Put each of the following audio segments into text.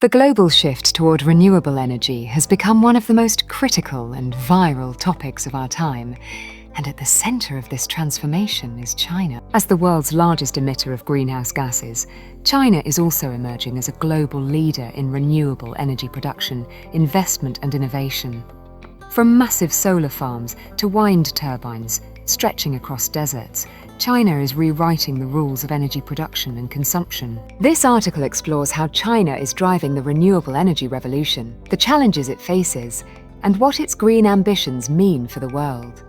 The global shift toward renewable energy has become one of the most critical and viral topics of our time, and at the center of this transformation is China. As the world's largest emitter of greenhouse gases, China is also emerging as a global leader in renewable energy production, investment and innovation. From massive solar farms to wind turbines stretching across deserts, China is rewriting the rules of energy production and consumption. This article explores how China is driving the renewable energy revolution, the challenges it faces, and what its green ambitions mean for the world.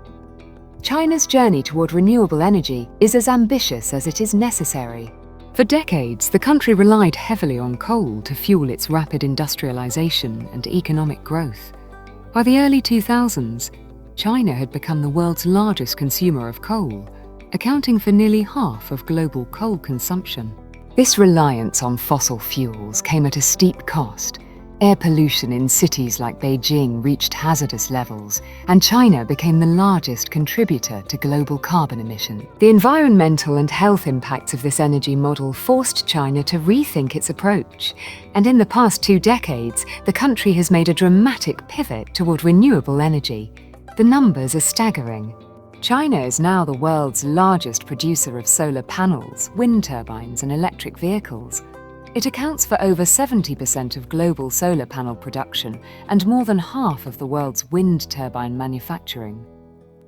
China's journey toward renewable energy is as ambitious as it is necessary. For decades, the country relied heavily on coal to fuel its rapid industrialization and economic growth. By the early 2000s, China had become the world's largest consumer of coal, accounting for nearly half of global coal consumption. This reliance on fossil fuels came at a steep cost. Air pollution in cities like Beijing reached hazardous levels, and China became the largest contributor to global carbon emission. The environmental and health impacts of this energy model forced China to rethink its approach, and in the past 2 decades, the country has made a dramatic pivot toward renewable energy. The numbers are staggering. China is now the world's largest producer of solar panels, wind turbines, and electric vehicles. It accounts for over 70% of global solar panel production and more than half of the world's wind turbine manufacturing.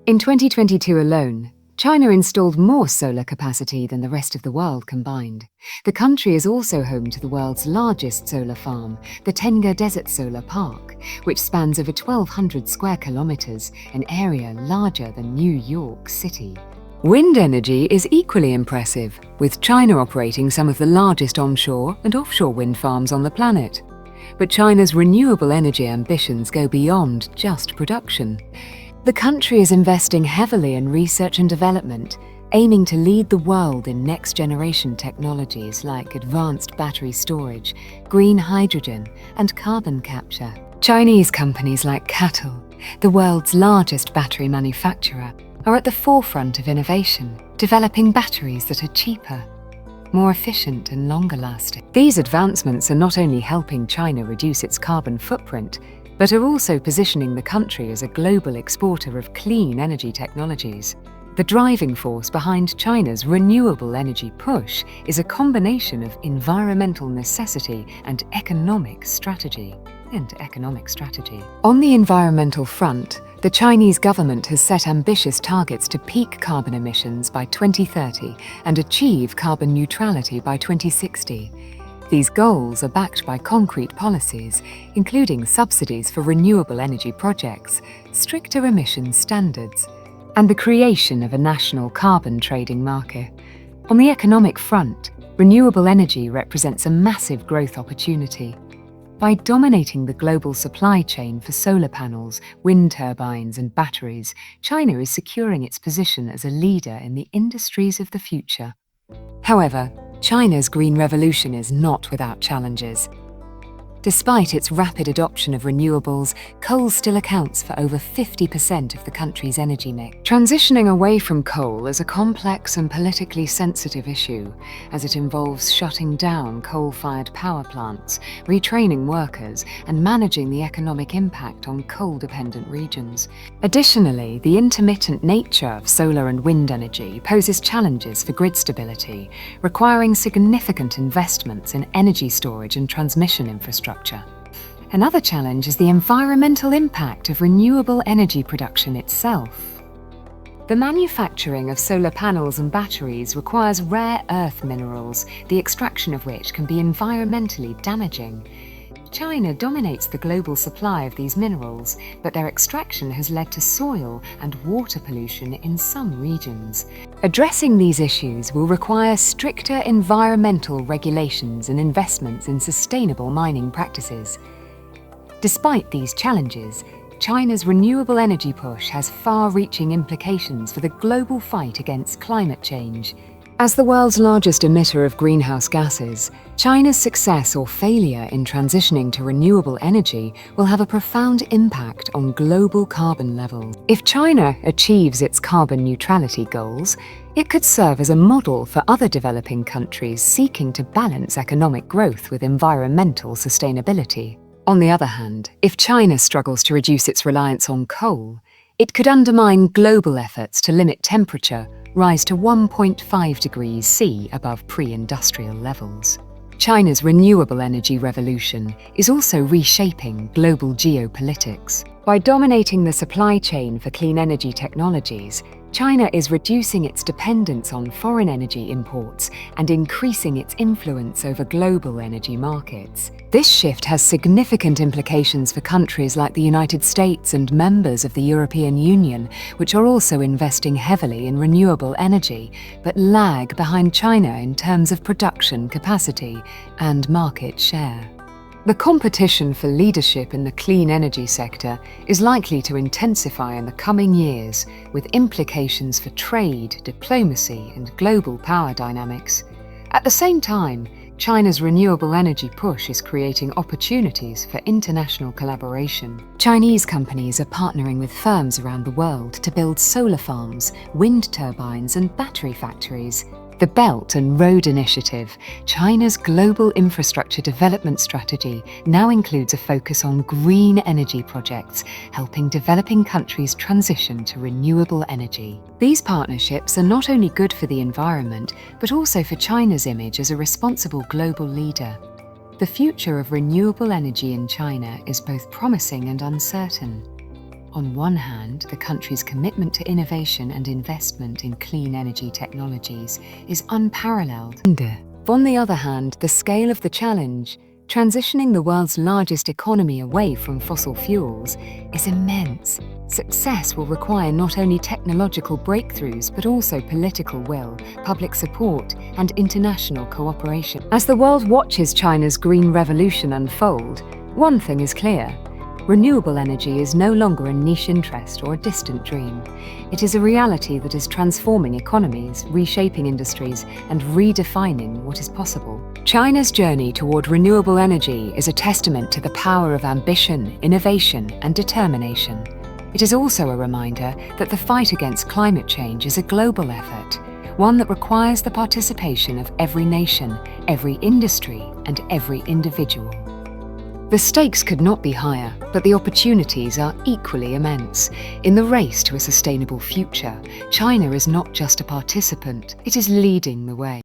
In 2022 alone, China installed more solar capacity than the rest of the world combined. The country is also home to the world's largest solar farm, the Tengger Desert Solar Park, which spans over 1,200 square kilometers, an area larger than New York City. Wind energy is equally impressive, with China operating some of the largest onshore and offshore wind farms on the planet. But China's renewable energy ambitions go beyond just production. The country is investing heavily in research and development, aiming to lead the world in next-generation technologies like advanced battery storage, green hydrogen, and carbon capture. Chinese companies like CATL, the world's largest battery manufacturer, are at the forefront of innovation, developing batteries that are cheaper, more efficient and longer lasting. These advancements are not only helping China reduce its carbon footprint, but are also positioning the country as a global exporter of clean energy technologies. The driving force behind China's renewable energy push is a combination of environmental necessity and economic strategy. On the environmental front, the Chinese government has set ambitious targets to peak carbon emissions by 2030 and achieve carbon neutrality by 2060. These goals are backed by concrete policies, including subsidies for renewable energy projects, stricter emission standards, and the creation of a national carbon trading market. On the economic front, renewable energy represents a massive growth opportunity. By dominating the global supply chain for solar panels, wind turbines, and batteries, China is securing its position as a leader in the industries of the future. However, China's green revolution is not without challenges. Despite its rapid adoption of renewables, coal still accounts for over 50% of the country's energy mix. Transitioning away from coal is a complex and politically sensitive issue, as it involves shutting down coal-fired power plants, retraining workers, and managing the economic impact on coal-dependent regions. Additionally, the intermittent nature of solar and wind energy poses challenges for grid stability, requiring significant investments in energy storage and transmission infrastructure. Another challenge is the environmental impact of renewable energy production itself. The manufacturing of solar panels and batteries requires rare earth minerals, the extraction of which can be environmentally damaging. China dominates the global supply of these minerals, but their extraction has led to soil and water pollution in some regions. Addressing these issues will require stricter environmental regulations and investments in sustainable mining practices. Despite these challenges, China's renewable energy push has far-reaching implications for the global fight against climate change. As the world's largest emitter of greenhouse gases, China's success or failure in transitioning to renewable energy will have a profound impact on global carbon levels. If China achieves its carbon neutrality goals, It could serve as a model for other developing countries seeking to balance economic growth with environmental sustainability. On the other hand, if China struggles to reduce its reliance on coal, it could undermine global efforts to limit temperature rise to 1.5 degrees C above pre-industrial levels. China's renewable energy revolution is also reshaping global geopolitics. By dominating the supply chain for clean energy technologies, China is reducing its dependence on foreign energy imports and increasing its influence over global energy markets. This shift has significant implications for countries like the United States and members of the European Union, which are also investing heavily in renewable energy, but lag behind China in terms of production capacity and market share. The competition for leadership in the clean energy sector is likely to intensify in the coming years, with implications for trade, diplomacy, and global power dynamics. At the same time, China's renewable energy push is creating opportunities for international collaboration. Chinese companies are partnering with firms around the world to build solar farms, wind turbines, and battery factories. The Belt and Road Initiative, China's global infrastructure development strategy, now includes a focus on green energy projects, helping developing countries transition to renewable energy. These partnerships are not only good for the environment, but also for China's image as a responsible global leader. The future of renewable energy in China is both promising and uncertain. On one hand, the country's commitment to innovation and investment in clean energy technologies is unparalleled. On the other hand, the scale of the challenge, transitioning the world's largest economy away from fossil fuels, is immense. Success will require not only technological breakthroughs, but also political will, public support, and international cooperation. As the world watches China's green revolution unfold, one thing is clear. Renewable energy is no longer a niche interest or a distant dream. It is a reality that is transforming economies, reshaping industries, and redefining what is possible. China's journey toward renewable energy is a testament to the power of ambition, innovation, and determination. It is also a reminder that the fight against climate change is a global effort, one that requires the participation of every nation, every industry, and every individual. The stakes could not be higher, but the opportunities are equally immense. In the race to a sustainable future, China is not just a participant, it is leading the way.